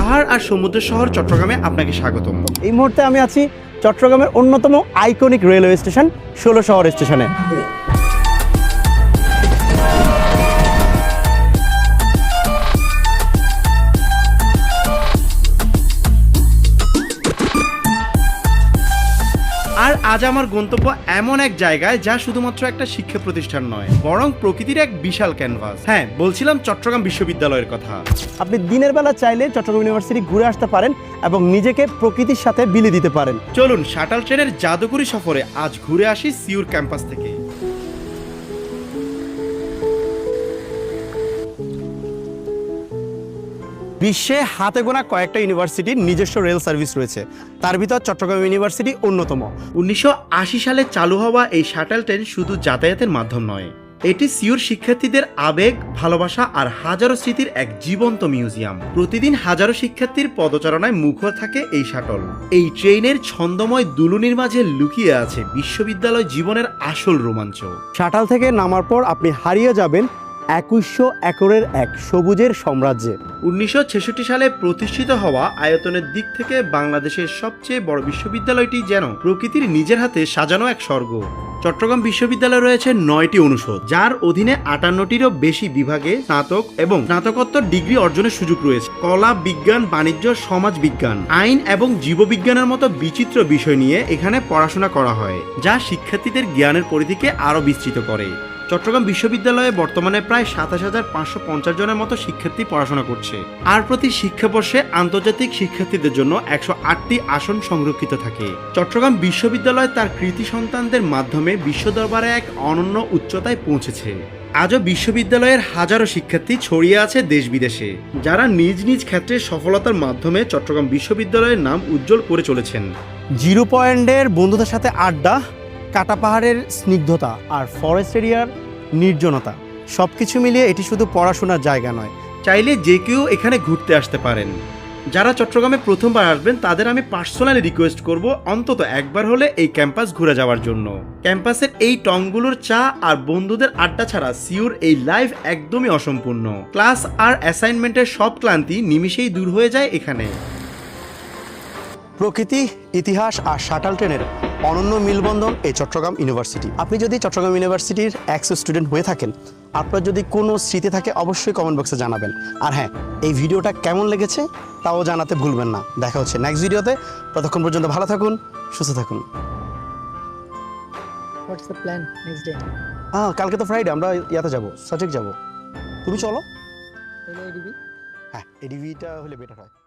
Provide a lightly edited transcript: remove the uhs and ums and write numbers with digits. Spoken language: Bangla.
পাহাড় আর সমুদ্র শহর চট্টগ্রামে আপনাকে স্বাগতম। এই মুহূর্তে আমি আছি চট্টগ্রামের অন্যতম আইকনিক রেলওয়ে স্টেশন ১৬ শহর স্টেশনে। আর আজ আমার গন্তব্য এমন এক জায়গায় যা শুধুমাত্র একটা শিক্ষা প্রতিষ্ঠান নয়, বরং প্রকৃতির এক বিশাল ক্যানভাস। হ্যাঁ, বলছিলাম চট্টগ্রাম বিশ্ববিদ্যালয়ের কথা। আপনি দিনের বেলা চাইলে চট্টগ্রাম ইউনিভার্সিটি ঘুরে আসতে পারেন এবং নিজেকে প্রকৃতির সাথে বিলিয়ে দিতে পারেন। চলুন শাটল ট্রেনের জাদুকরী সফরে আজ ঘুরে আসি সিউর ক্যাম্পাস থেকে। বিশ্বে হাতে গোনা কয়েকটা ইউনিভার্সিটির নিজস্ব রেল সার্ভিস রয়েছে, তার ভিতর চট্টগ্রাম ইউনিভার্সিটি অন্যতম। 1980 সালে চালু হওয়া এই শাটল ট্রেন শুধু যাতায়াতের মাধ্যম নয়, এটি সিউর শিক্ষার্থীদের আবেগ, ভালোবাসা আর হাজারো স্মৃতির এক জীবন্ত মিউজিয়াম। প্রতিদিন হাজারো শিক্ষার্থীর পদচারণায় মুখর থাকে এই শাটল। এই ট্রেনের ছন্দময় দুলুনির মাঝে লুকিয়ে আছে বিশ্ববিদ্যালয় জীবনের আসল রোমাঞ্চ। শাটাল থেকে নামার পর আপনি হারিয়ে যাবেন 2100 একরের এক সবুজের সাম্রাজ্যে। 1966 সালে প্রতিষ্ঠিত হওয়া আয়তনের দিক থেকে বাংলাদেশের সবচেয়ে বড় বিশ্ববিদ্যালয়টি যেন প্রকৃতির নিজের হাতে সাজানো এক স্বর্গ। চট্টগ্রাম বিশ্ববিদ্যালয়ে রয়েছে 9টি অনুষদ, যার অধীনে 58টিরও বেশি বিভাগে স্নাতক এবং স্নাতকোত্তর ডিগ্রি অর্জনের সুযোগ রয়েছে। কলা, বিজ্ঞান, বাণিজ্য, সমাজ বিজ্ঞান, আইন এবং জীববিজ্ঞানের মতো বিচিত্র বিষয় নিয়ে এখানে পড়াশোনা করা হয়, যা শিক্ষার্থীদের জ্ঞানের পরিধিকে আরও বিস্তৃত করে। চট্টগ্রাম বিশ্ববিদ্যালয়ে বর্তমানে প্রায় 27,550 জনের মতো শিক্ষার্থী পড়াশোনা করছে, আর প্রতি শিক্ষাবর্ষে আন্তর্জাতিক শিক্ষার্থীদের জন্য 108টি আসন সংরক্ষিত থাকে। চট্টগ্রাম বিশ্ববিদ্যালয় তার কৃতি সন্তানদের মাধ্যমে বিশ্ব দরবারে এক অনন্য উচ্চতায় পৌঁছেছে। আজও বিশ্ববিদ্যালয়ের হাজারো শিক্ষার্থী ছড়িয়ে আছে দেশ বিদেশে, যারা নিজ নিজ ক্ষেত্রে সফলতার মাধ্যমে চট্টগ্রাম বিশ্ববিদ্যালয়ের নাম উজ্জ্বল করে চলেছেন। জিরো পয়েন্টের বন্ধুদের সাথে আড্ডা, কাটা পাহাড়ের স্নিগ্ধতা আর ফরেস্ট এরিয়ার নির্জনতা, সব কিছু মিলিয়ে এটি শুধু পড়াশোনার জায়গা নয়। চাইলে যে কেউ এখানে ঘুরতে আসতে পারেন। যারা চট্টগ্রামে প্রথমবার আসবেন তাদের আমি পার্সোনালি রিকোয়েস্ট করব অন্তত একবার হলে এই ক্যাম্পাস ঘুরে যাওয়ার জন্য। ক্যাম্পাসের এই টংগুলোর চা আর বন্ধুদের আড্ডা ছাড়া সিউর এই লাইফ একদমই অসম্পূর্ণ। ক্লাস আর অ্যাসাইনমেন্টের সব ক্লান্তি নিমিষেই দূর হয়ে যায় এখানে। প্রকৃতি, ইতিহাস আর শাটাল ট্রেনের অনন্য মিলবন্ধন এই চট্টগ্রাম ইউনিভার্সিটি। আপনি যদি চট্টগ্রাম ইউনিভার্সিটির এক্স স্টুডেন্ট হয়ে থাকেন, আপনার যদি কোনো স্মৃতি থাকে অবশ্যই কমেন্ট বক্সে জানাবেন। আর হ্যাঁ, এই ভিডিওটা কেমন লেগেছে তাও জানাতে ভুলবেন না। দেখা হচ্ছে নেক্সট ভিডিওতে। ততক্ষণ পর্যন্ত ভালো থাকুন, সুস্থ থাকুন। What's the plan next day? কালকে তো ফ্রাইডে, আমরা ইয়াতে যাবো, সঠিক যাবো। তুমি চলো। তাহলে ADB? হ্যাঁ, এডিভিটা হলে বেটার হয়।